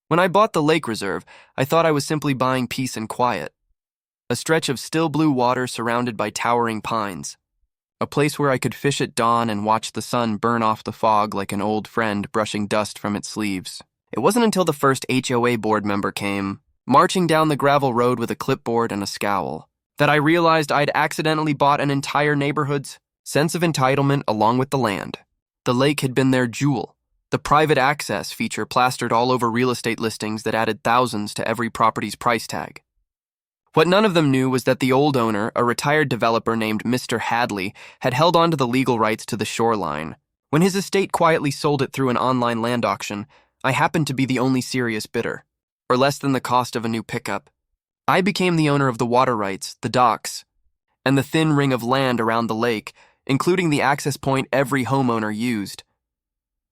When I bought the lake reserve, I thought I was simply buying peace and quiet. A stretch of still blue water surrounded by towering pines. A place where I could fish at dawn and watch the sun burn off the fog like an old friend brushing dust from its sleeves. It wasn't until the first HOA board member came, marching down the gravel road with a clipboard and a scowl, that I realized I'd accidentally bought an entire neighborhood's sense of entitlement along with the land. The lake had been their jewel, the private access feature plastered all over real estate listings that added thousands to every property's price tag. What none of them knew was that the old owner, a retired developer named Mr. Hadley, had held on to the legal rights to the shoreline. When his estate quietly sold it through an online land auction, I happened to be the only serious bidder, for less than the cost of a new pickup. I became the owner of the water rights, the docks, and the thin ring of land around the lake, including the access point every homeowner used.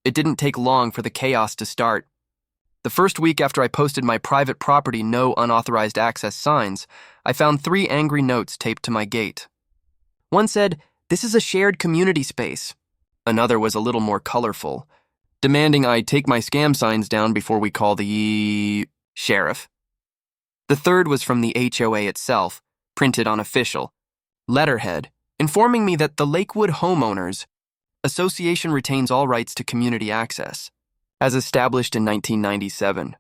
It didn't take long for the chaos to start. The first week after I posted my private property no unauthorized access signs, I found 3 angry notes taped to my gate. One said, "This is a shared community space." Another was a little more colorful, demanding I take my scam signs down before we call the sheriff. The third was from the HOA itself, printed on official letterhead, informing me that the Lakewood Homeowners Association retains all rights to community access, as established in 1997.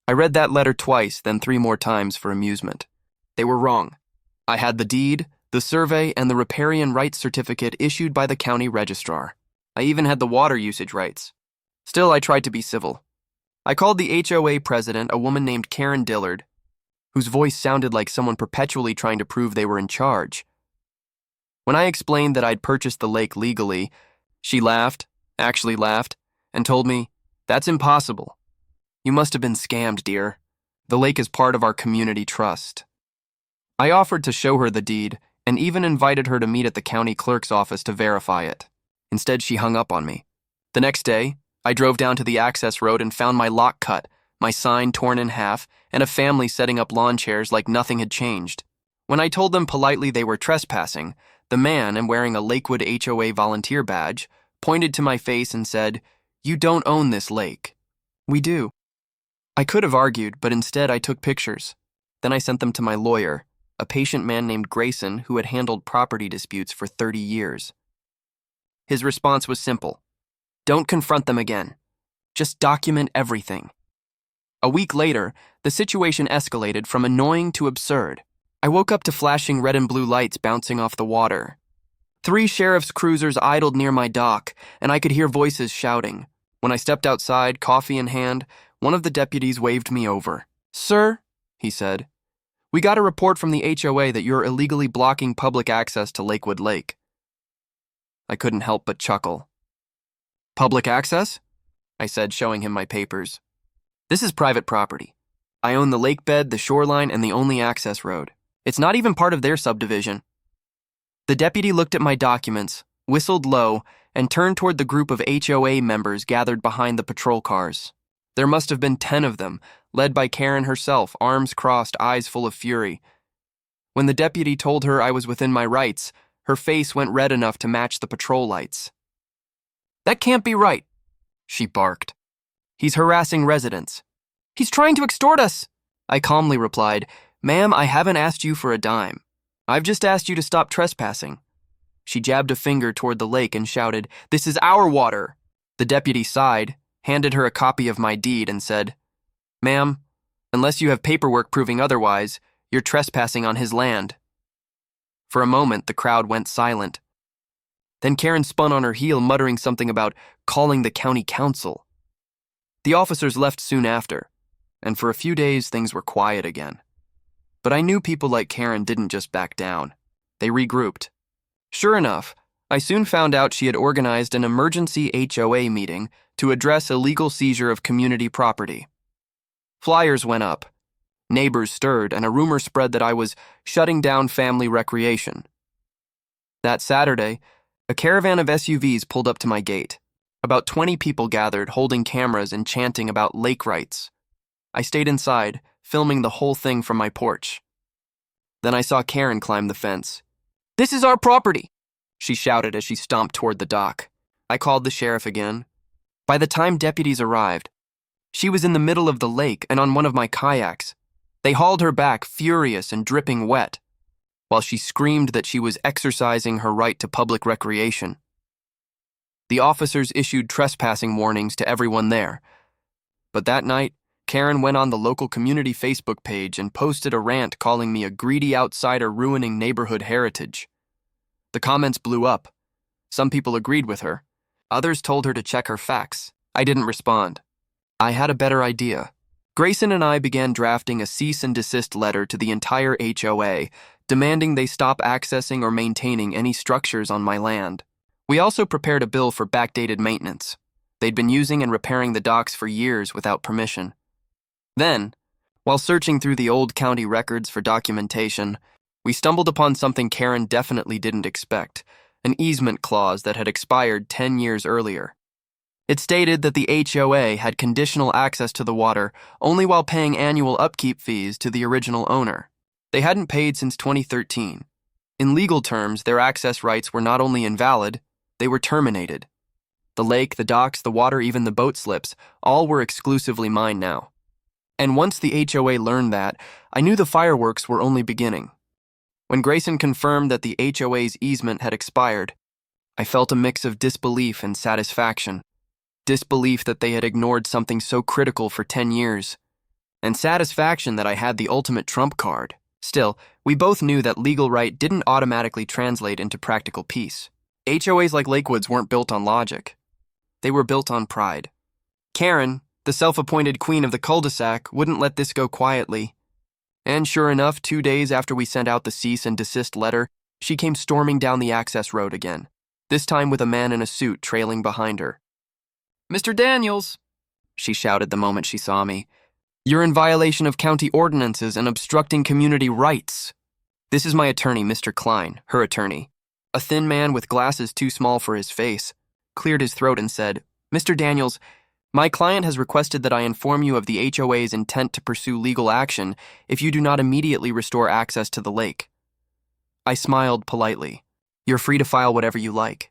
I read that letter twice, then 3 more times for amusement. They were wrong. I had the deed, the survey, and the riparian rights certificate issued by the county registrar. I even had the water usage rights. Still, I tried to be civil. I called the HOA president, a woman named Karen Dillard, whose voice sounded like someone perpetually trying to prove they were in charge. When I explained that I'd purchased the lake legally, she actually laughed, and told me, "That's impossible. You must have been scammed, dear. The lake is part of our community trust." I offered to show her the deed, and even invited her to meet at the county clerk's office to verify it. Instead, she hung up on me. The next day, I drove down to the access road and found my lock cut, my sign torn in half, and a family setting up lawn chairs like nothing had changed. When I told them politely they were trespassing, the man, and wearing a Lakewood HOA volunteer badge, pointed to my face and said, "You don't own this lake." "We do." I could have argued, but instead I took pictures. Then I sent them to my lawyer, a patient man named Grayson who had handled property disputes for 30 years. His response was simple. "Don't confront them again. Just document everything." A week later, the situation escalated from annoying to absurd. I woke up to flashing red and blue lights bouncing off the water. 3 sheriff's cruisers idled near my dock, and I could hear voices shouting. When I stepped outside, coffee in hand, one of the deputies waved me over. "Sir," he said, "we got a report from the HOA that you're illegally blocking public access to Lakewood Lake." I couldn't help but chuckle. "Public access?" I said, showing him my papers. "This is private property. I own the lake bed, the shoreline, and the only access road. It's not even part of their subdivision." The deputy looked at my documents, whistled low, and turned toward the group of HOA members gathered behind the patrol cars. There must have been 10 of them, led by Karen herself, arms crossed, eyes full of fury. When the deputy told her I was within my rights, her face went red enough to match the patrol lights. "That can't be right," she barked. "He's harassing residents." "He's trying to extort us," I calmly replied. "Ma'am, I haven't asked you for a dime. I've just asked you to stop trespassing." She jabbed a finger toward the lake and shouted, "This is our water." The deputy sighed, handed her a copy of my deed, and said, "Ma'am, unless you have paperwork proving otherwise, you're trespassing on his land." For a moment, the crowd went silent. Then Karen spun on her heel, muttering something about calling the county council. The officers left soon after, and for a few days things were quiet again. But I knew people like Karen didn't just back down. They regrouped. Sure enough, I soon found out she had organized an emergency HOA meeting to address illegal seizure of community property. Flyers went up. Neighbors stirred, and a rumor spread that I was shutting down family recreation. That Saturday, a caravan of SUVs pulled up to my gate. About 20 people gathered, holding cameras and chanting about lake rights. I stayed inside, filming the whole thing from my porch. Then I saw Karen climb the fence. "This is our property," she shouted as she stomped toward the dock. I called the sheriff again. By the time deputies arrived, She was in the middle of the lake and on one of my kayaks. They hauled her back, furious and dripping wet, while she screamed that she was exercising her right to public recreation. The officers issued trespassing warnings to everyone there. But that night, Karen went on the local community Facebook page and posted a rant calling me a greedy outsider ruining neighborhood heritage. The comments blew up. Some people agreed with her. Others told her to check her facts. I didn't respond. I had a better idea. Grayson and I began drafting a cease and desist letter to the entire HOA, demanding they stop accessing or maintaining any structures on my land. We also prepared a bill for backdated maintenance. They'd been using and repairing the docks for years without permission. Then, while searching through the old county records for documentation, we stumbled upon something Karen definitely didn't expect, an easement clause that had expired 10 years earlier. It stated that the HOA had conditional access to the water only while paying annual upkeep fees to the original owner. They hadn't paid since 2013. In legal terms, their access rights were not only invalid, they were terminated. The lake, the docks, the water, even the boat slips, all were exclusively mine now. And once the HOA learned that, I knew the fireworks were only beginning. When Grayson confirmed that the HOA's easement had expired, I felt a mix of disbelief and satisfaction. Disbelief that they had ignored something so critical for 10 years, and satisfaction that I had the ultimate trump card. Still, we both knew that legal right didn't automatically translate into practical peace. HOAs like Lakewoods weren't built on logic. They were built on pride. Karen, the self-appointed queen of the cul-de-sac, wouldn't let this go quietly. And sure enough, 2 days after we sent out the cease and desist letter, she came storming down the access road again, this time with a man in a suit trailing behind her. "Mr. Daniels," she shouted the moment she saw me, "you're in violation of county ordinances and obstructing community rights." This is my attorney, Mr. Klein, her attorney. A thin man with glasses too small for his face, cleared his throat and said, "Mr. Daniels, my client has requested that I inform you of the HOA's intent to pursue legal action if you do not immediately restore access to the lake." I smiled politely. "You're free to file whatever you like.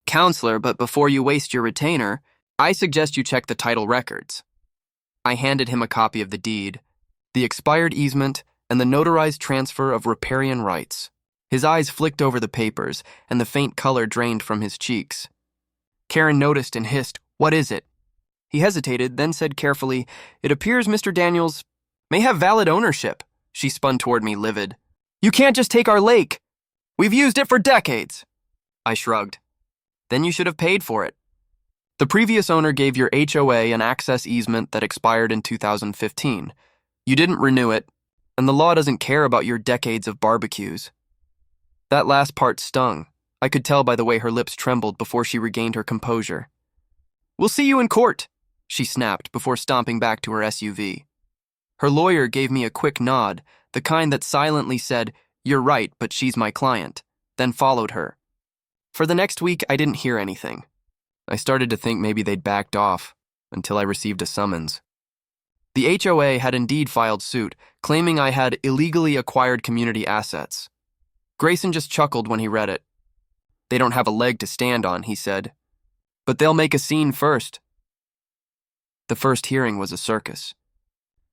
Counselor, but before you waste your retainer, I suggest you check the title records." I handed him a copy of the deed, the expired easement, and the notarized transfer of riparian rights. His eyes flicked over the papers, and the faint color drained from his cheeks. Karen noticed and hissed, "What is it?" He hesitated, then said carefully, "It appears Mr. Daniels may have valid ownership." She spun toward me, livid. "You can't just take our lake. We've used it for decades." I shrugged. "Then you should have paid for it. The previous owner gave your HOA an access easement that expired in 2015. You didn't renew it, and the law doesn't care about your decades of barbecues." That last part stung. I could tell by the way her lips trembled before she regained her composure. "We'll see you in court," she snapped before stomping back to her SUV. Her lawyer gave me a quick nod, the kind that silently said, "You're right, but she's my client," then followed her. For the next week, I didn't hear anything. I started to think maybe they'd backed off, until I received a summons. The HOA had indeed filed suit, claiming I had illegally acquired community assets. Grayson just chuckled when he read it. "They don't have a leg to stand on," he said. "But they'll make a scene first." The first hearing was a circus.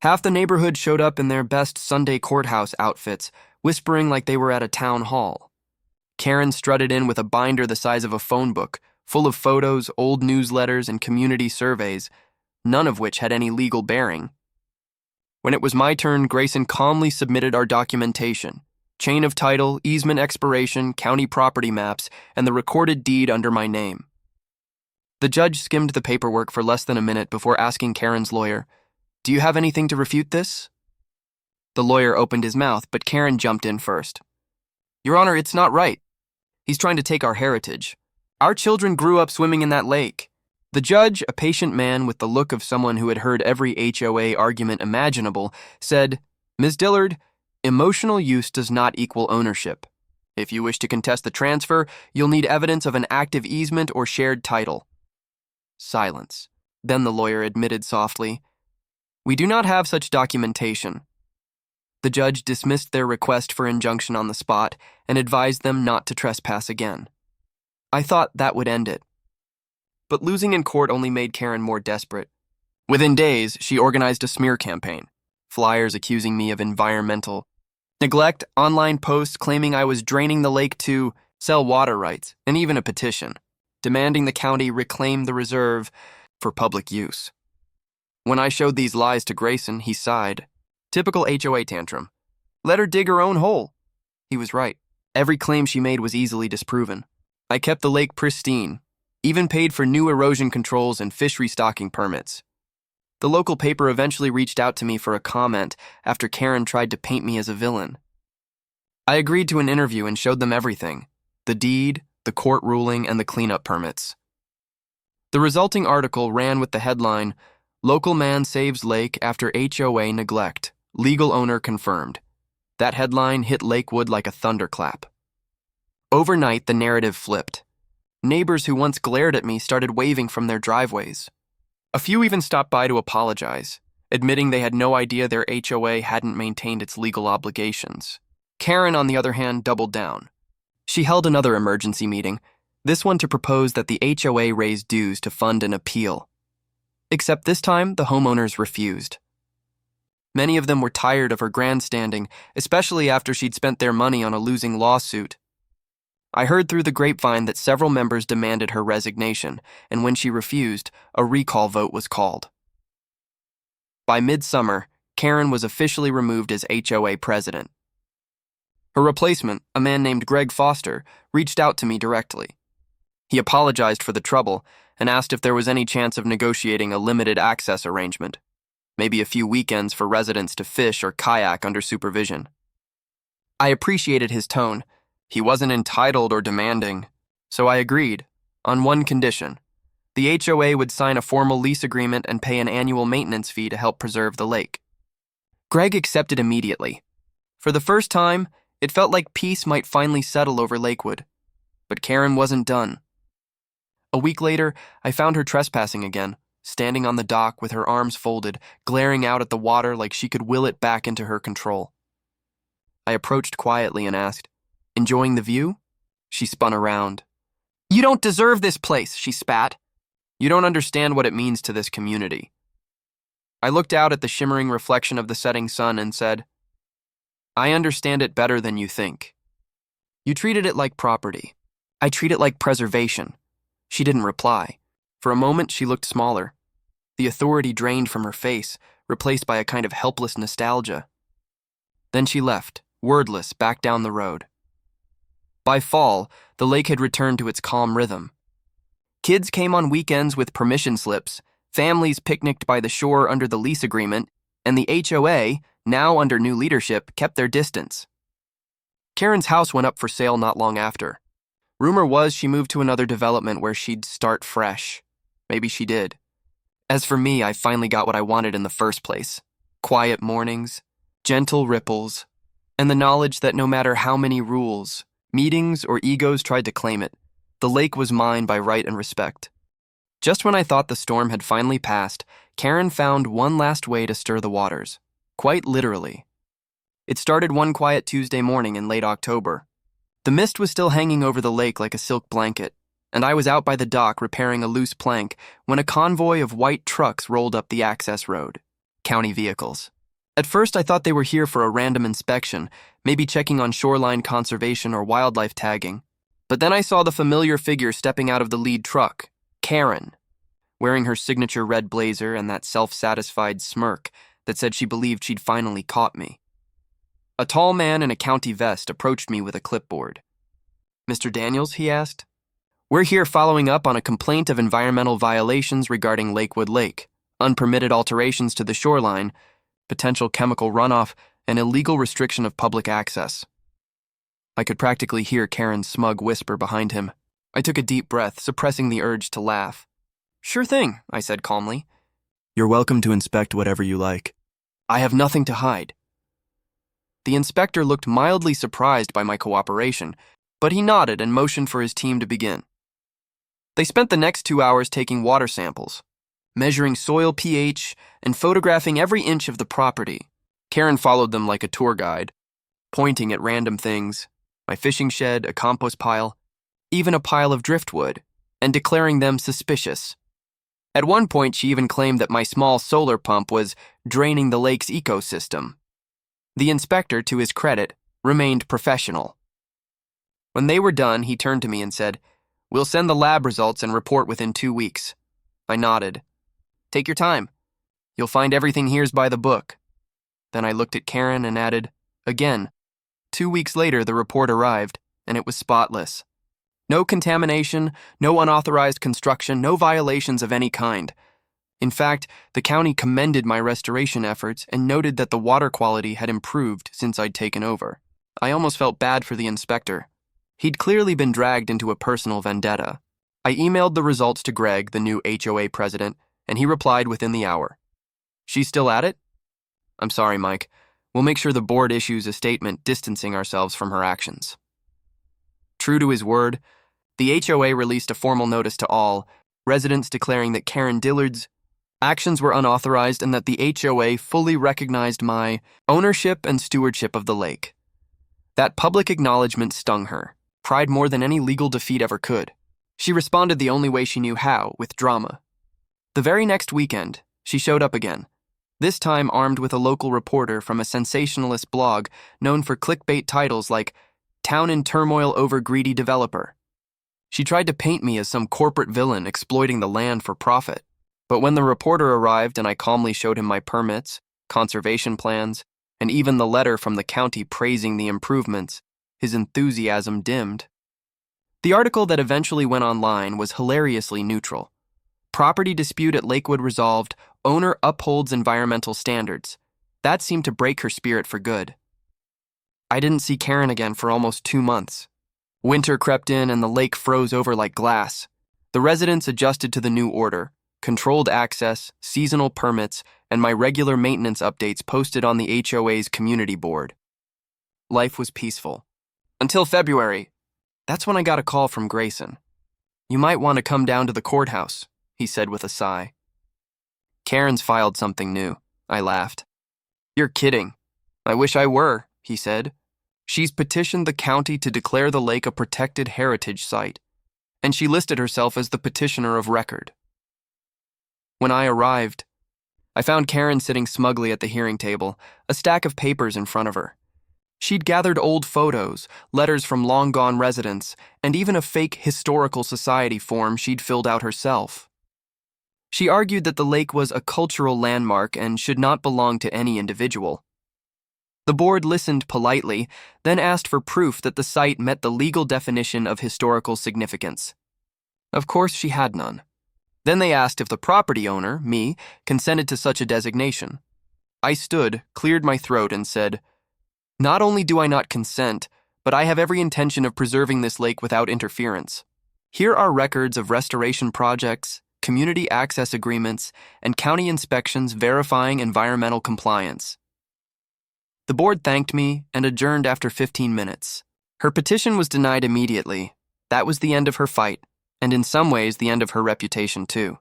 Half the neighborhood showed up in their best Sunday courthouse outfits, whispering like they were at a town hall. Karen strutted in with a binder the size of a phone book, full of photos, old newsletters, and community surveys, none of which had any legal bearing. When it was my turn, Grayson calmly submitted our documentation: chain of title, easement expiration, county property maps, and the recorded deed under my name. The judge skimmed the paperwork for less than a minute before asking Karen's lawyer, "Do you have anything to refute this?" The lawyer opened his mouth, but Karen jumped in first. "Your Honor, it's not right. He's trying to take our heritage. Our children grew up swimming in that lake." The judge, a patient man with the look of someone who had heard every HOA argument imaginable, said, "Ms. Dillard, emotional use does not equal ownership. If you wish to contest the transfer, you'll need evidence of an active easement or shared title." Silence. Then the lawyer admitted softly, "We do not have such documentation." The judge dismissed their request for injunction on the spot and advised them not to trespass again. I thought that would end it. But losing in court only made Karen more desperate. Within days, she organized a smear campaign, flyers accusing me of environmental neglect, online posts claiming I was draining the lake to sell water rights, and even a petition demanding the county reclaim the reserve for public use. When I showed these lies to Grayson, he sighed. Typical HOA tantrum. Let her dig her own hole. He was right. Every claim she made was easily disproven. I kept the lake pristine, even paid for new erosion controls and fish restocking permits. The local paper eventually reached out to me for a comment after Karen tried to paint me as a villain. I agreed to an interview and showed them everything: the deed, the court ruling, and the cleanup permits. The resulting article ran with the headline, "Local Man Saves Lake After HOA Neglect. Legal Owner Confirmed." That headline hit Lakewood like a thunderclap. Overnight, the narrative flipped. Neighbors who once glared at me started waving from their driveways. A few even stopped by to apologize, admitting they had no idea their HOA hadn't maintained its legal obligations. Karen, on the other hand, doubled down. She held another emergency meeting, this one to propose that the HOA raise dues to fund an appeal. Except this time, the homeowners refused. Many of them were tired of her grandstanding, especially after she'd spent their money on a losing lawsuit. I heard through the grapevine that several members demanded her resignation, and when she refused, a recall vote was called. By midsummer, Karen was officially removed as HOA president. Her replacement, a man named Greg Foster, reached out to me directly. He apologized for the trouble and asked if there was any chance of negotiating a limited access arrangement, maybe a few weekends for residents to fish or kayak under supervision. I appreciated his tone. He wasn't entitled or demanding, so I agreed, on one condition. The HOA would sign a formal lease agreement and pay an annual maintenance fee to help preserve the lake. Greg accepted immediately. For the first time, it felt like peace might finally settle over Lakewood. But Karen wasn't done. A week later, I found her trespassing again, standing on the dock with her arms folded, glaring out at the water like she could will it back into her control. I approached quietly and asked, "Enjoying the view?" She spun around. "You don't deserve this place," she spat. "You don't understand what it means to this community." I looked out at the shimmering reflection of the setting sun and said, "I understand it better than you think. You treated it like property. I treat it like preservation." She didn't reply. For a moment, she looked smaller. The authority drained from her face, replaced by a kind of helpless nostalgia. Then she left, wordless, back down the road. By fall, the lake had returned to its calm rhythm. Kids came on weekends with permission slips, families picnicked by the shore under the lease agreement, and the HOA, now under new leadership, kept their distance. Karen's house went up for sale not long after. Rumor was she moved to another development where she'd start fresh. Maybe she did. As for me, I finally got what I wanted in the first place. Quiet mornings, gentle ripples, and the knowledge that no matter how many rules, meetings, or egos tried to claim it, the lake was mine by right and respect. Just when I thought the storm had finally passed, Karen found one last way to stir the waters. Quite literally. It started one quiet Tuesday morning in late October. The mist was still hanging over the lake like a silk blanket, and I was out by the dock repairing a loose plank when a convoy of white trucks rolled up the access road. County vehicles. At first, I thought they were here for a random inspection, maybe checking on shoreline conservation or wildlife tagging. But then I saw the familiar figure stepping out of the lead truck, Karen, wearing her signature red blazer and that self-satisfied smirk that said she believed she'd finally caught me. A tall man in a county vest approached me with a clipboard. "Mr. Daniels," he asked. "We're here following up on a complaint of environmental violations regarding Lakewood Lake, unpermitted alterations to the shoreline, potential chemical runoff, and illegal restriction of public access." I could practically hear Karen's smug whisper behind him. I took a deep breath, suppressing the urge to laugh. "Sure thing," I said calmly. "You're welcome to inspect whatever you like. I have nothing to hide." The inspector looked mildly surprised by my cooperation, but he nodded and motioned for his team to begin. They spent the next 2 hours taking water samples, measuring soil pH, and photographing every inch of the property. Karen followed them like a tour guide, pointing at random things, my fishing shed, a compost pile, even a pile of driftwood, and declaring them suspicious. At one point, she even claimed that my small solar pump was draining the lake's ecosystem. The inspector, to his credit, remained professional. When they were done, he turned to me and said, "We'll send the lab results and report within 2 weeks." I nodded. "Take your time. You'll find everything here's by the book." Then I looked at Karen and added, "Again." 2 weeks later, the report arrived, and it was spotless. No contamination, no unauthorized construction, no violations of any kind. In fact, the county commended my restoration efforts and noted that the water quality had improved since I'd taken over. I almost felt bad for the inspector. He'd clearly been dragged into a personal vendetta. I emailed the results to Greg, the new HOA president, and he replied within the hour. "She's still at it?" "I'm sorry, Mike. We'll make sure the board issues a statement distancing ourselves from her actions." True to his word, the HOA released a formal notice to all residents declaring that Karen Dillard's actions were unauthorized and that the HOA fully recognized my ownership and stewardship of the lake. That public acknowledgement stung her, pride more than any legal defeat ever could. She responded the only way she knew how, with drama. The very next weekend, she showed up again, this time armed with a local reporter from a sensationalist blog known for clickbait titles like "Town in Turmoil Over Greedy Developer." She tried to paint me as some corporate villain exploiting the land for profit. But when the reporter arrived and I calmly showed him my permits, conservation plans, and even the letter from the county praising the improvements, his enthusiasm dimmed. The article that eventually went online was hilariously neutral. Property dispute at Lakewood resolved, owner upholds environmental standards. That seemed to break her spirit for good. I didn't see Karen again for almost 2 months. Winter crept in and the lake froze over like glass. The residents adjusted to the new order, controlled access, seasonal permits, and my regular maintenance updates posted on the HOA's community board. Life was peaceful. Until February. That's when I got a call from Grayson. "You might want to come down to the courthouse," he said with a sigh. "Karen's filed something new," I laughed. "You're kidding." "I wish I were," he said. "She's petitioned the county to declare the lake a protected heritage site, and she listed herself as the petitioner of record." When I arrived, I found Karen sitting smugly at the hearing table, a stack of papers in front of her. She'd gathered old photos, letters from long-gone residents, and even a fake historical society form she'd filled out herself. She argued that the lake was a cultural landmark and should not belong to any individual. The board listened politely, then asked for proof that the site met the legal definition of historical significance. Of course, she had none. Then they asked if the property owner, me, consented to such a designation. I stood, cleared my throat, and said, "Not only do I not consent, but I have every intention of preserving this lake without interference. Here are records of restoration projects, community access agreements, and county inspections verifying environmental compliance." The board thanked me and adjourned after 15 minutes. Her petition was denied immediately. That was the end of her fight, and in some ways the end of her reputation too.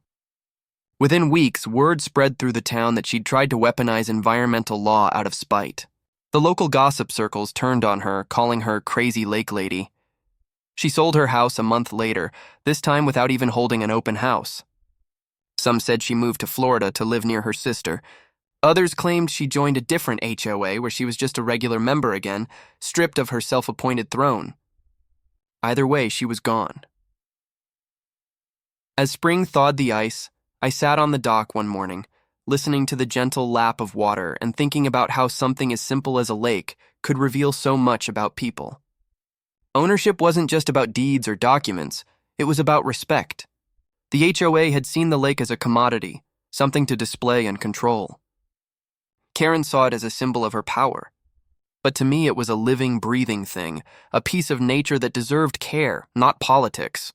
Within weeks, word spread through the town that she'd tried to weaponize environmental law out of spite. The local gossip circles turned on her, calling her crazy lake lady. She sold her house a month later, this time without even holding an open house. Some said she moved to Florida to live near her sister. Others claimed she joined a different HOA where she was just a regular member again, stripped of her self-appointed throne. Either way, she was gone. As spring thawed the ice, I sat on the dock one morning, listening to the gentle lap of water and thinking about how something as simple as a lake could reveal so much about people. Ownership wasn't just about deeds or documents, it was about respect. The HOA had seen the lake as a commodity, something to display and control. Karen saw it as a symbol of her power. But to me, it was a living, breathing thing, a piece of nature that deserved care, not politics.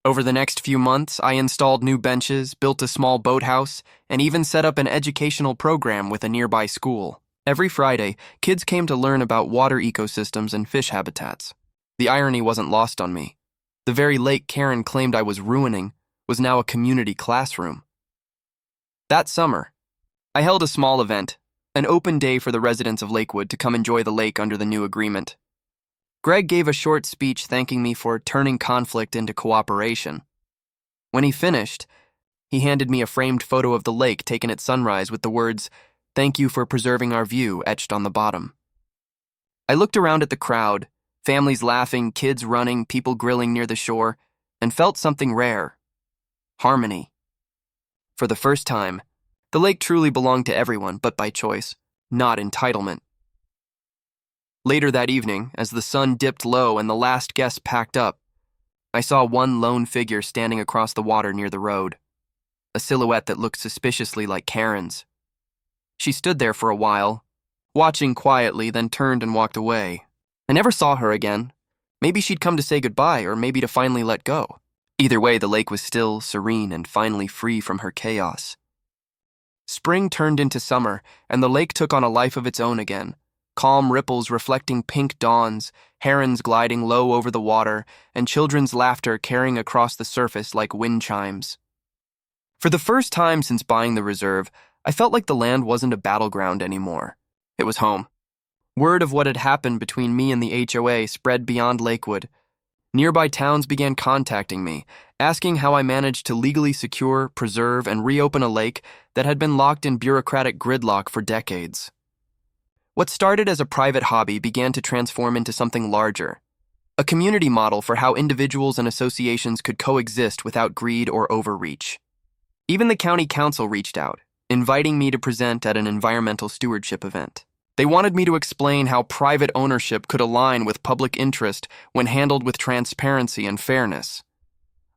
Over the next few months, I installed new benches, built a small boathouse, and even set up an educational program with a nearby school. Every Friday, kids came to learn about water ecosystems and fish habitats. The irony wasn't lost on me. The very lake Karen claimed I was ruining was now a community classroom. That summer, I held a small event, an open day for the residents of Lakewood to come enjoy the lake under the new agreement. Greg gave a short speech thanking me for turning conflict into cooperation. When he finished, He handed me a framed photo of the lake taken at sunrise with the words, "Thank you for preserving our view," etched on the bottom. I looked around at the crowd, families laughing, kids running, people grilling near the shore, and felt something rare: harmony. For the first time, the lake truly belonged to everyone, but by choice, not entitlement. Later that evening, as the sun dipped low and the last guest packed up, I saw one lone figure standing across the water near the road, a silhouette that looked suspiciously like Karen's. She stood there for a while, watching quietly, then turned and walked away. I never saw her again. Maybe she'd come to say goodbye, or maybe to finally let go. Either way, the lake was still, serene, and finally free from her chaos. Spring turned into summer, and the lake took on a life of its own again. Calm ripples reflecting pink dawns, herons gliding low over the water, and children's laughter carrying across the surface like wind chimes. For the first time since buying the reserve, I felt like the land wasn't a battleground anymore. It was home. Word of what had happened between me and the HOA spread beyond Lakewood. Nearby towns began contacting me, asking how I managed to legally secure, preserve, and reopen a lake that had been locked in bureaucratic gridlock for decades. What started as a private hobby began to transform into something larger, a community model for how individuals and associations could coexist without greed or overreach. Even the county council reached out, inviting me to present at an environmental stewardship event. They wanted me to explain how private ownership could align with public interest when handled with transparency and fairness.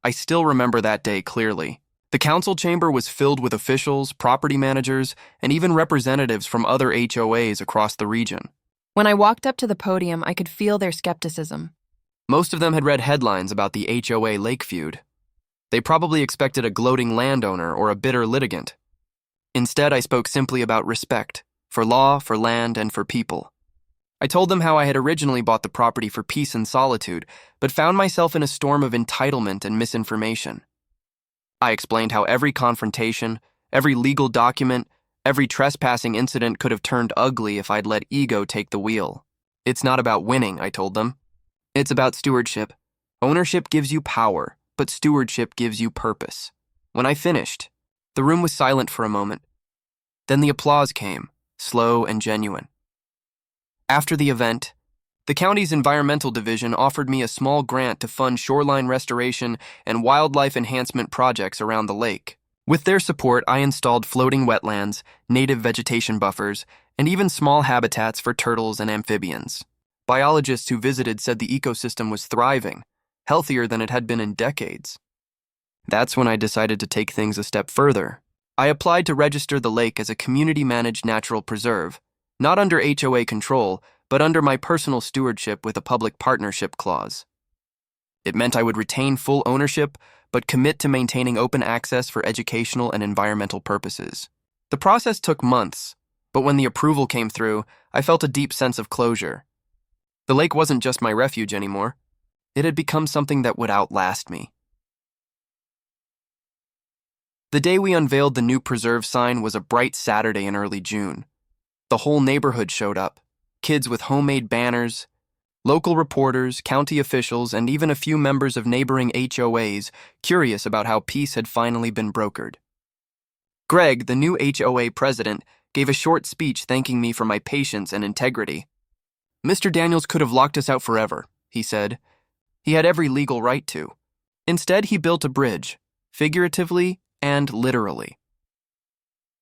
I still remember that day clearly. The council chamber was filled with officials, property managers, and even representatives from other HOAs across the region. When I walked up to the podium, I could feel their skepticism. Most of them had read headlines about the HOA lake feud. They probably expected a gloating landowner or a bitter litigant. Instead, I spoke simply about respect, for law, for land, and for people. I told them how I had originally bought the property for peace and solitude, but found myself in a storm of entitlement and misinformation. I explained how every confrontation, every legal document, every trespassing incident could have turned ugly if I'd let ego take the wheel. It's not about winning, I told them. It's about stewardship. Ownership gives you power, but stewardship gives you purpose. When I finished, the room was silent for a moment. Then the applause came, slow and genuine. After the event, the county's environmental division offered me a small grant to fund shoreline restoration and wildlife enhancement projects around the lake. With their support, I installed floating wetlands, native vegetation buffers, and even small habitats for turtles and amphibians. Biologists who visited said the ecosystem was thriving, healthier than it had been in decades. That's when I decided to take things a step further. I applied to register the lake as a community-managed natural preserve, not under HOA control, but under my personal stewardship with a public partnership clause. It meant I would retain full ownership, but commit to maintaining open access for educational and environmental purposes. The process took months, but when the approval came through, I felt a deep sense of closure. The lake wasn't just my refuge anymore. It had become something that would outlast me. The day we unveiled the new preserve sign was a bright Saturday in early June. The whole neighborhood showed up. Kids with homemade banners, local reporters, county officials, and even a few members of neighboring HOAs curious about how peace had finally been brokered. Greg, the new HOA president, gave a short speech thanking me for my patience and integrity. "Mr. Daniels could have locked us out forever," he said. "He had every legal right to. Instead, he built a bridge, figuratively and literally."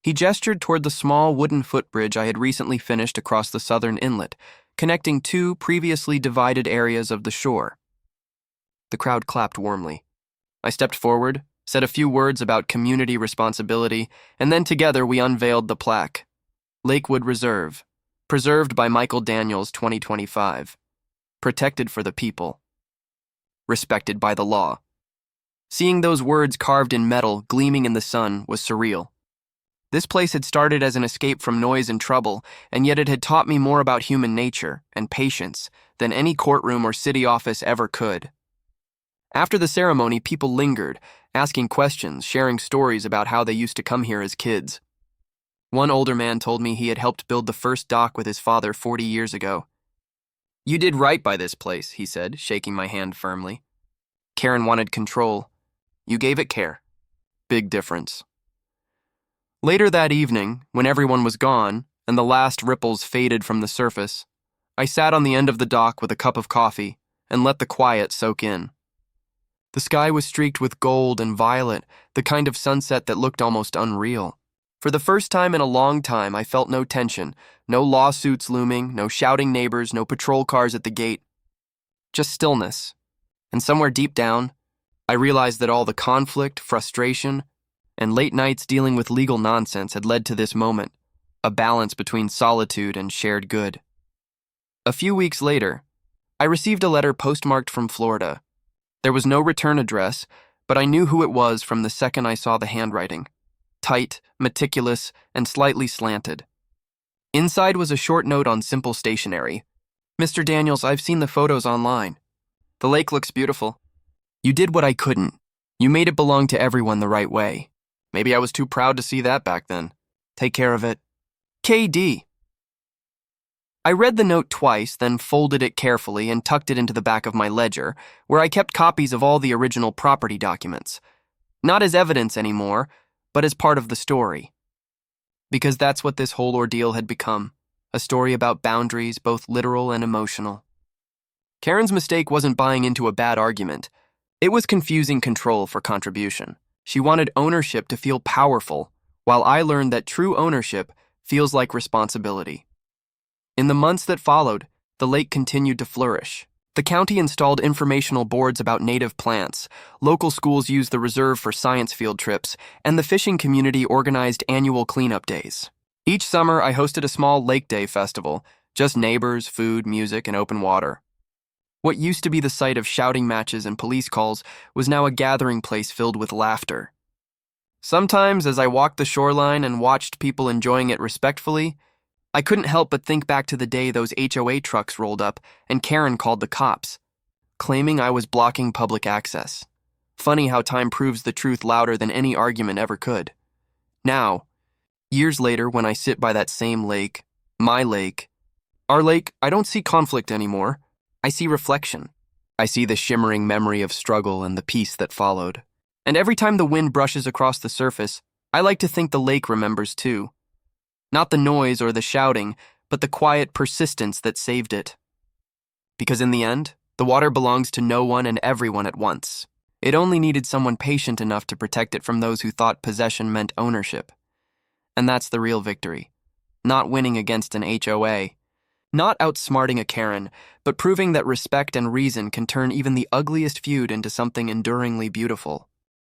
He gestured toward the small wooden footbridge I had recently finished across the southern inlet, connecting two previously divided areas of the shore. The crowd clapped warmly. I stepped forward, said a few words about community responsibility, and then together we unveiled the plaque. Lakewood Reserve, preserved by Michael Daniels 2025. Protected for the people. Respected by the law. Seeing those words carved in metal, gleaming in the sun, was surreal. This place had started as an escape from noise and trouble, and yet it had taught me more about human nature and patience than any courtroom or city office ever could. After the ceremony, people lingered, asking questions, sharing stories about how they used to come here as kids. One older man told me he had helped build the first dock with his father 40 years ago. "You did right by this place," he said, shaking my hand firmly. "Karen wanted control. You gave it care. Big difference. Later that evening, when everyone was gone and the last ripples faded from the surface, I sat on the end of the dock with a cup of coffee and let the quiet soak in. The sky was streaked with gold and violet, the kind of sunset that looked almost unreal. For the first time in a long time, I felt no tension, no lawsuits looming, no shouting neighbors, no patrol cars at the gate. Just stillness. And somewhere deep down, I realized that all the conflict, frustration, and late nights dealing with legal nonsense had led to this moment, a balance between solitude and shared good. A few weeks later, I received a letter postmarked from Florida. There was no return address, but I knew who it was from the second I saw the handwriting. Tight, meticulous, and slightly slanted. Inside was a short note on simple stationery. "Mr. Daniels, I've seen the photos online. The lake looks beautiful. You did what I couldn't. You made it belong to everyone the right way. Maybe I was too proud to see that back then. Take care of it. KD." I read the note twice, then folded it carefully and tucked it into the back of my ledger, where I kept copies of all the original property documents. Not as evidence anymore, but as part of the story. Because that's what this whole ordeal had become, a story about boundaries, both literal and emotional. Karen's mistake wasn't buying into a bad argument. It was confusing control for contribution. She wanted ownership to feel powerful, while I learned that true ownership feels like responsibility. In the months that followed, the lake continued to flourish. The county installed informational boards about native plants, local schools used the reserve for science field trips, and the fishing community organized annual cleanup days. Each summer, I hosted a small Lake Day festival, just neighbors, food, music, and open water. What used to be the site of shouting matches and police calls was now a gathering place filled with laughter. Sometimes, as I walked the shoreline and watched people enjoying it respectfully, I couldn't help but think back to the day those HOA trucks rolled up and Karen called the cops, claiming I was blocking public access. Funny how time proves the truth louder than any argument ever could. Now, years later, when I sit by that same lake, my lake, our lake, I don't see conflict anymore. I see reflection. I see the shimmering memory of struggle and the peace that followed. And every time the wind brushes across the surface, I like to think the lake remembers too. Not the noise or the shouting, but the quiet persistence that saved it. Because in the end, the water belongs to no one and everyone at once. It only needed someone patient enough to protect it from those who thought possession meant ownership. And that's the real victory. Not winning against an HOA. Not outsmarting a Karen, but proving that respect and reason can turn even the ugliest feud into something enduringly beautiful.